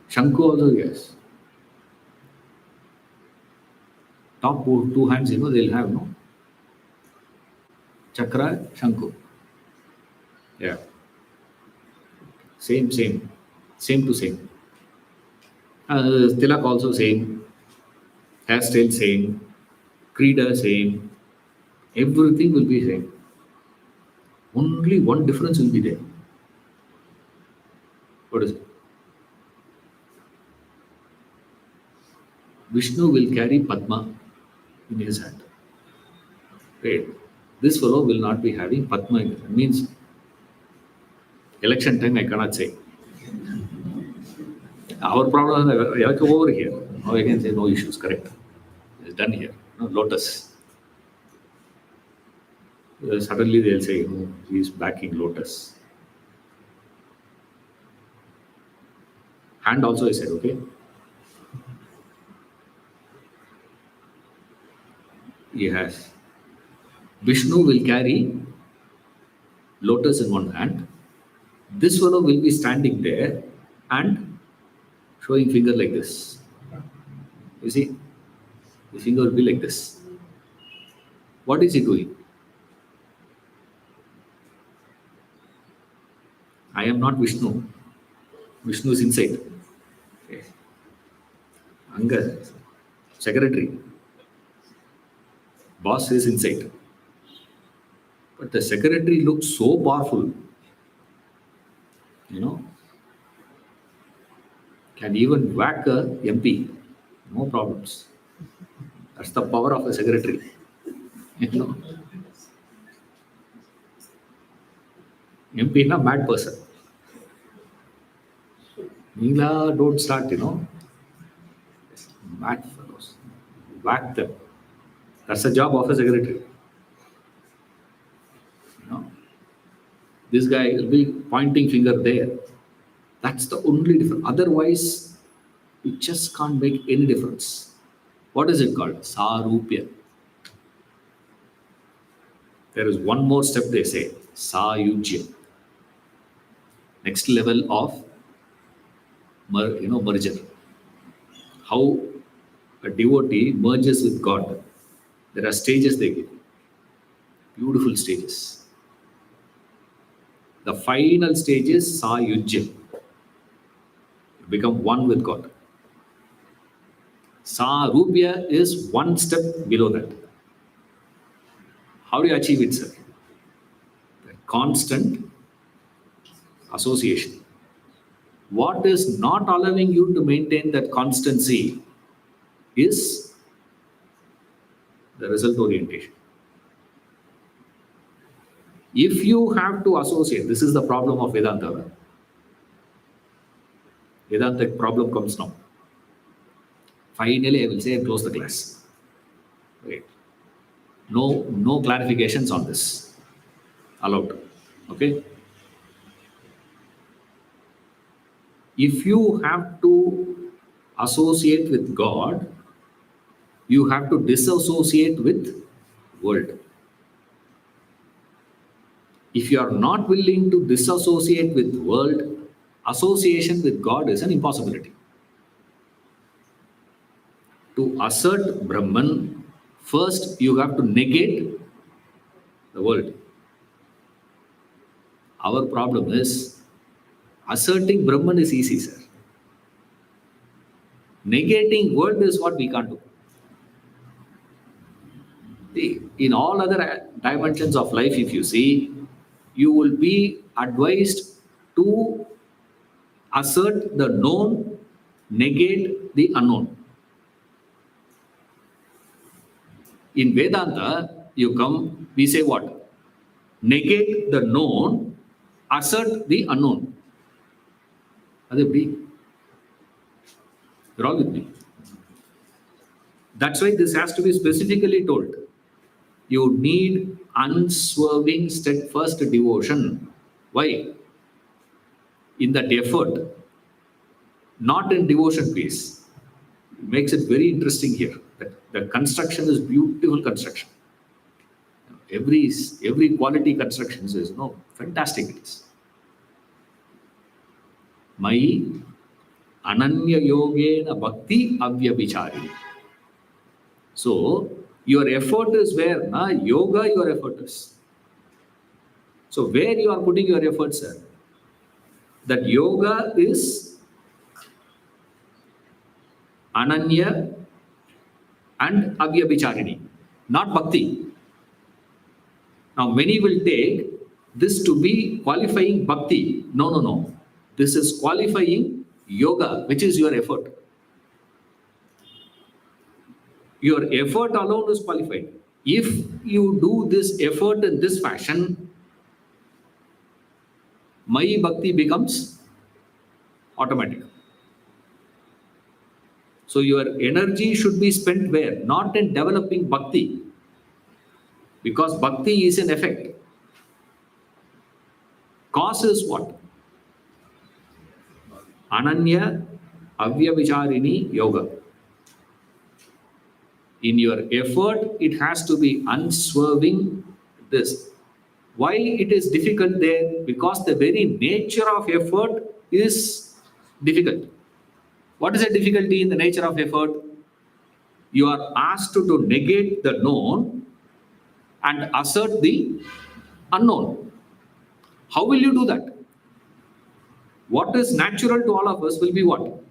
A: Shanku also, yes. Top 2 hands, they'll have, no? Chakra, Shanku. Yeah. Same to same. Tilak also same. Hairstyle same. Krida same. Everything will be same. Only one difference will be there. What is it? Vishnu will carry Padma in his hand. Right? This fellow will not be having Padma in his hand. Means election time I cannot say. Our problem is over here. Now I can say no issues, correct. It's done here. No, Lotus. Suddenly they'll say, he's backing Lotus. Hand also I said, okay. He has. Vishnu will carry Lotus in one hand. This fellow will be standing there and showing finger like this. You see? The finger will be like this. What is he doing? I am not Vishnu. Vishnu is inside. Okay. Anga, secretary. Boss is inside. But the secretary looks so powerful, can even whack a MP. No problems. That's the power of a secretary. MP is a mad person. Neela, don't start, Mad fellows. Whack them. That's the job of a secretary. This guy will be pointing finger there. That's the only difference. Otherwise, you just can't make any difference. What is it called? Sarupya. There is one more step they say. Sayujya. Next level of merger. How a devotee merges with God. There are stages they give. Beautiful stages. The final stage is Sayujya. You become one with God. Sarupya is one step below that. How do you achieve it, sir? The constant association. What is not allowing you to maintain that constancy is the result orientation. If you have to associate, this is the problem of Vedanta. Vedanta problem comes now. Finally, I will say close the class. Right. No clarifications on this. Allowed. Okay. If you have to associate with God, you have to disassociate with world. If you are not willing to disassociate with world, association with God is an impossibility. To assert Brahman, first you have to negate the world. Our problem is asserting Brahman is easy, sir. Negating world is what we can't do. See, in all other dimensions of life, if you see, you will be advised to assert the known, negate the unknown. In Vedanta, you come, we say what? Negate the known, assert the unknown. You're all with me. That's why this has to be specifically told. You need unswerving, steadfast devotion. Why? In that effort, not in devotion piece. It makes it very interesting here. The construction is beautiful construction. Every quality construction is fantastic it is. Mai ananya yogena bhakti avyabhichari. So your effort is where? Yoga, your effort is. So where you are putting your efforts, sir? That yoga is ananya and avyabhicharini, not bhakti. Now many will take this to be qualifying bhakti. No. This is qualifying yoga, which is your effort. Your effort alone is qualified. If you do this effort in this fashion, Mai Bhakti becomes automatic. So your energy should be spent where? Not in developing Bhakti. Because Bhakti is an effect. Cause is what? Ananya Avyabhicharini Yoga. In your effort, it has to be unswerving this. Why it is difficult there? Because the very nature of effort is difficult. What is the difficulty in the nature of effort? You are asked to negate the known and assert the unknown. How will you do that? What is natural to all of us will be what?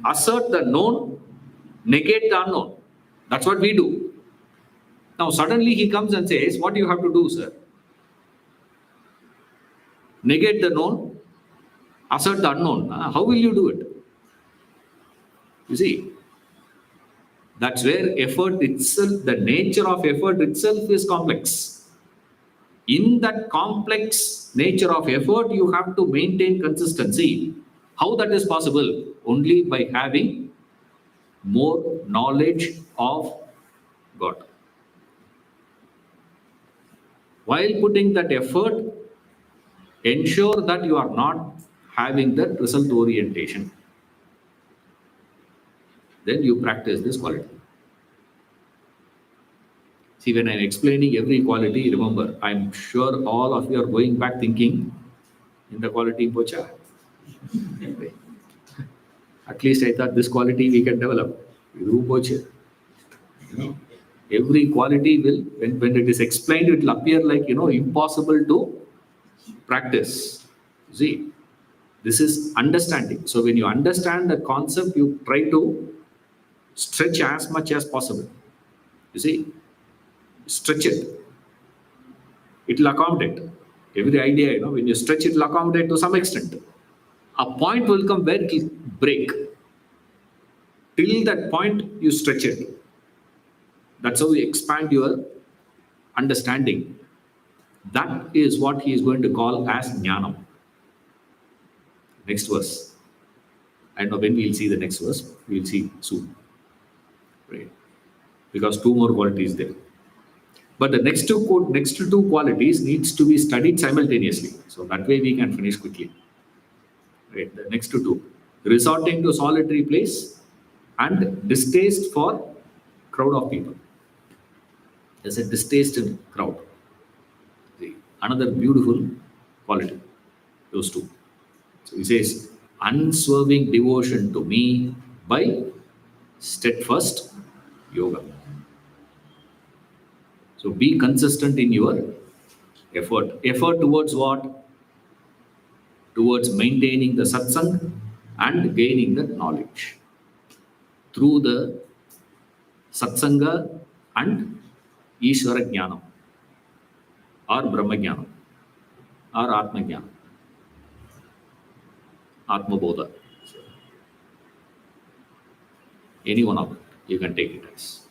A: Assert the known, negate the unknown. That's what we do. Now, suddenly he comes and says, what do you have to do, sir? Negate the known, assert the unknown. How will you do it? You see, that's where effort itself, the nature of effort itself is complex. In that complex nature of effort, you have to maintain consistency. How that is possible? Only by having more knowledge of God. While putting that effort, ensure that you are not having that result orientation. Then you practice this quality. See, when I'm explaining every quality, remember, I'm sure all of you are going back thinking, in the quality pocha. At least I thought this quality we can develop. You know, every quality will, when it is explained, it will appear like, impossible to practice. See, this is understanding. So when you understand the concept, you try to stretch as much as possible. You see, stretch it. It will accommodate. Every idea, when you stretch, it will accommodate to some extent. A point will come where it will break. Till that point, you stretch it. That's how you expand your understanding. That is what he is going to call as jnanam. Next verse. I don't know when we'll see the next verse. We'll see soon. Right? Because two more qualities there. But the next two qualities needs to be studied simultaneously. So that way we can finish quickly. Right? The next two. Resorting to solitary place and distaste for crowd of people. There's a distaste in crowd. Another beautiful quality. Those two. So he says, unswerving devotion to me by steadfast yoga. So be consistent in your effort. Effort towards what? Towards maintaining the satsang and gaining the knowledge. Through the satsanga and Ishvara Jnanam or Brahma Jnanam or Atma Jnanam. Atma Bodha. Any one of it, you can take it as.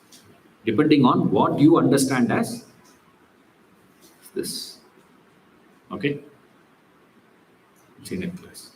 A: Depending on what you understand as this. Okay? See you next class.